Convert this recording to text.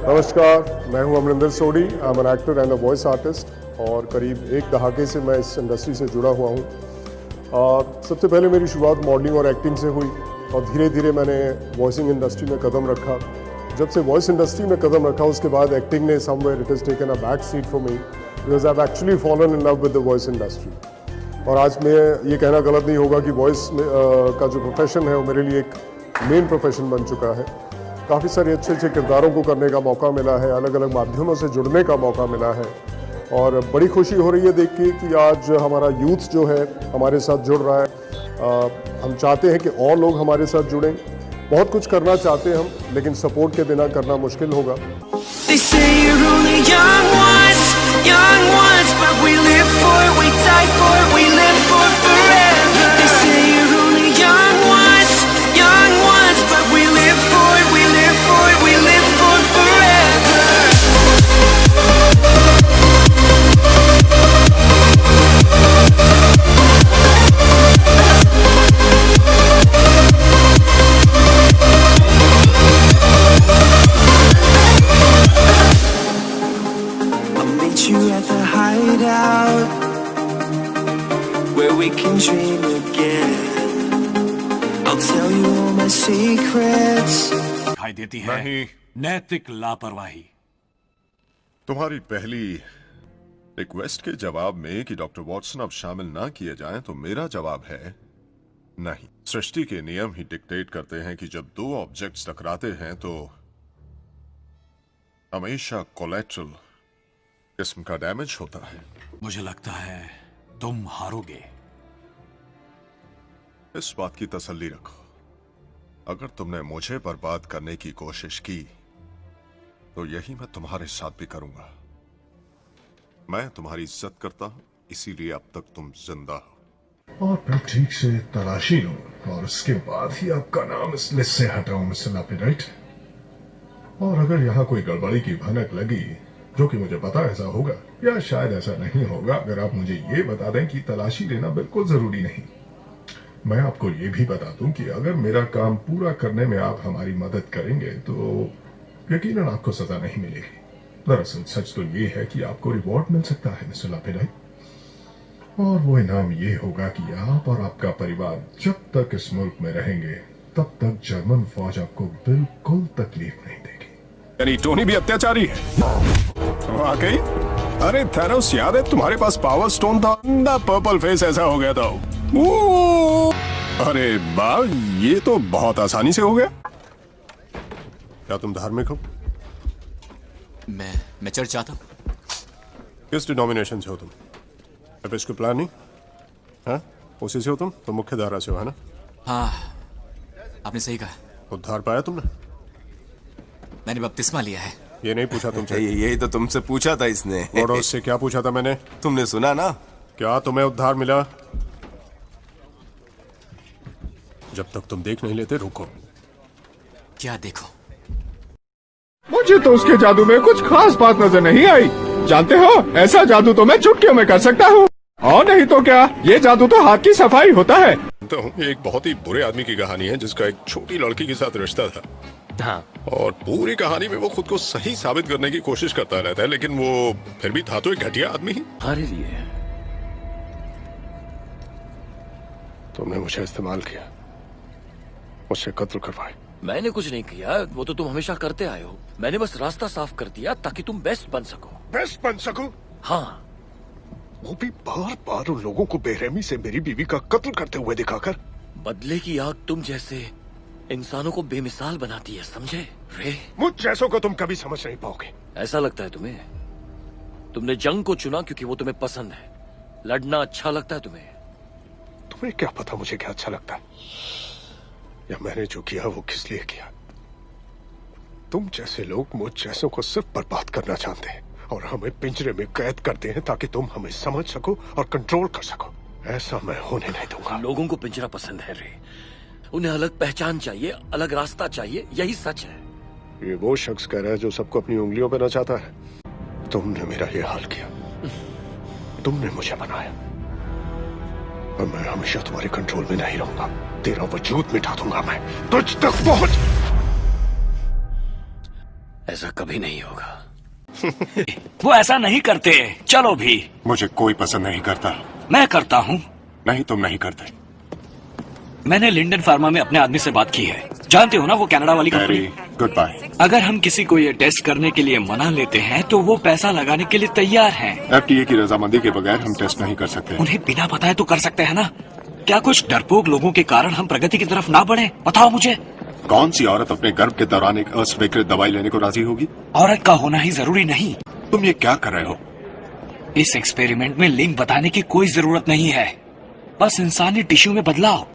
नमस्कार, मैं हूं Amarinder Sodhi. I am an actor and a voice artist और करीब एक दहाके से मैं इस इंडस्ट्री से जुड़ा हुआ हूं। सबसे पहले मेरी शुरुआत मॉडलिंग और एक्टिंग से हुई और धीरे धीरे मैंने वॉइसिंग इंडस्ट्री में कदम रखा। जब से वॉइस इंडस्ट्री में कदम रखा उसके बाद एक्टिंग ने somewhere it has taken a back seat for me because I have actually fallen in love with the voice industry. और आज मैं ये कहना गलत नहीं होगा कि वॉइस का जो प्रोफेशन है वो मेरे लिए एक मेन प्रोफेशन बन चुका है। काफ़ी सारे अच्छे अच्छे किरदारों को करने का मौका मिला है, अलग अलग माध्यमों से जुड़ने का मौका मिला है और बड़ी खुशी हो रही है देख के कि आज हमारा यूथ जो है हमारे साथ जुड़ रहा है। हम चाहते हैं कि और लोग हमारे साथ जुड़ें। बहुत कुछ करना चाहते हैं हम, लेकिन सपोर्ट के बिना करना मुश्किल होगा। You at the hideout where we can dream again. I'll tell you all my secrets. दिखाई देती है नहीं। नैतिक लापरवाही। तुम्हारी पहली रिक्वेस्ट के जवाब में कि डॉक्टर वॉटसन अब शामिल ना किए जाएं, तो मेरा जवाब है नहीं। सृष्टि के नियम ही डिक्टेट करते हैं कि जब दो ऑब्जेक्ट्स टकराते हैं तो हमेशा कोलैटरल किस्म का डैमेज होता है। मुझे लगता है तुम हारोगे। इस बात की तसल्ली रखो, अगर तुमने मुझे बर्बाद करने की कोशिश की तो यही मैं तुम्हारे साथ भी करूंगा। मैं तुम्हारी इज्जत करता हूं, इसीलिए अब तक तुम जिंदा हो। और फिर ठीक से तलाशी लो और उसके बाद ही आपका नाम इस लिस्ट से हटाऊं, मिस्टर लापिडाइट। और अगर यहाँ कोई गड़बड़ी की भनक लगी, जो कि मुझे पता ऐसा होगा या शायद ऐसा नहीं होगा, अगर आप मुझे ये बता दें कि तलाशी लेना बिल्कुल जरूरी नहीं। मैं आपको ये भी बता दूं कि अगर मेरा काम पूरा करने में आप हमारी मदद करेंगे तो यकीनन आपको सजा नहीं मिलेगी। दरअसल सच तो ये है कि आपको रिवॉर्ड मिल सकता है मिस्टर लापिडाइट, और वो इनाम ये होगा कि आप और आपका परिवार जब तक इस मुल्क में रहेंगे तब तक जर्मन फौज आपको बिल्कुल तकलीफ नहीं देगी। यानी टोनी भी अत्याचारी है? वाकई? अरे थैनोस, याद है तुम्हारे पास पावर स्टोन था, पर्पल फेस ऐसा हो गया था। अरे वाह, ये तो बहुत आसानी से हो गया। क्या तुम धार्मिक हो? मैं चर्च जाता हूँ। किस डिनोमिनेशन से हो तुम? एपिस्कोपुलानी? हाँ, उसी से हो तुम? तो मुख्य धारा से हो, है ना? हाँ, आपने सही कहा। उद्धार पाया तुमने? मैंने बपतिस्मा लिया है। ये नहीं पूछा तुमसे। यही तो तुमसे पूछा था इसने। और उससे क्या पूछा था मैंने? तुमने सुना ना? क्या तुम्हें उद्धार मिला? जब तक तुम देख नहीं लेते रुको। क्या देखो? मुझे तो उसके जादू में कुछ खास बात नजर नहीं आई। जानते हो, ऐसा जादू तो मैं चुटकियों में कर सकता हूँ। और नहीं तो क्या, ये जादू तो हाथ की सफाई होता है। जानता हूँ, ये एक बहुत ही बुरे आदमी की कहानी है जिसका एक छोटी लड़की के साथ रिश्ता था। हाँ। और पूरी कहानी में वो खुद को सही साबित करने की कोशिश करता रहता है, लेकिन वो फिर भी था तो एक घटिया आदमी ही। हमारे लिए तुमने मुझे इस्तेमाल किया, मुझसे कत्ल करवाए। मैंने कुछ नहीं किया, वो तो तुम हमेशा करते आए हो। मैंने बस रास्ता साफ कर दिया ताकि तुम बेस्ट बन सको। बेस्ट बन सकूं? हाँ, वो भी बार बार उन लोगों को बेरहमी से मेरी बीवी का कत्ल करते हुए दिखाकर। बदले की आग तुम जैसे इंसानों को बेमिसाल बनाती है, समझे रे? मुझ जैसों को तुम कभी समझ नहीं पाओगे। ऐसा लगता है तुम्हें? तुमने जंग को चुना क्योंकि वो तुम्हें पसंद है। लड़ना अच्छा लगता है तुम्हें। तुम्हें क्या पता मुझे क्या अच्छा लगता है, या मैंने जो किया वो किस लिए किया। तुम जैसे लोग मुझ जैसों को सिर्फ बर्बाद करना चाहते हैं और हमें पिंजरे में कैद करते हैं ताकि तुम हमें समझ सको और कंट्रोल कर सको। ऐसा मैं होने नहीं दूंगा। लोगों को पिंजरा पसंद है रे। उन्हें अलग पहचान चाहिए, अलग रास्ता चाहिए, यही सच है। ये वो शख्स कह रहा है जो सबको अपनी उंगलियों पे नचाता है। तुमने मेरा ये हाल किया, तुमने मुझे बनाया, और मैं हमेशा तुम्हारे कंट्रोल में नहीं रहूंगा। तेरा वजूद मिटा दूंगा मैं, तुझ तक पहुंच। ऐसा कभी नहीं होगा। वो ऐसा नहीं करते। चलो भी। मुझे कोई पसंद नहीं करता। मैं करता हूँ। नहीं, तुम नहीं करते। मैंने लिंडन फार्मा में अपने आदमी से बात की है। जानते हो ना, वो कनाडा वाली कंपनी। Good bye. अगर हम किसी को ये टेस्ट करने के लिए मना लेते हैं तो वो पैसा लगाने के लिए तैयार हैं। FDA की रजामंदी के बगैर हम टेस्ट नहीं कर सकते। उन्हें बिना बताए तो कर सकते हैं ना। क्या कुछ डरपोक लोगों के कारण हम प्रगति की तरफ ना बढ़े? बताओ मुझे। कौन सी औरत अपने गर्भ के दौरान एक अस्वीकृत दवाई लेने को राजी होगी? औरत का होना ही जरूरी नहीं। तुम ये क्या कर रहे हो? इस एक्सपेरिमेंट में लिंग बताने की कोई जरूरत नहीं है। बस इंसानी टिश्यू में बदलाव।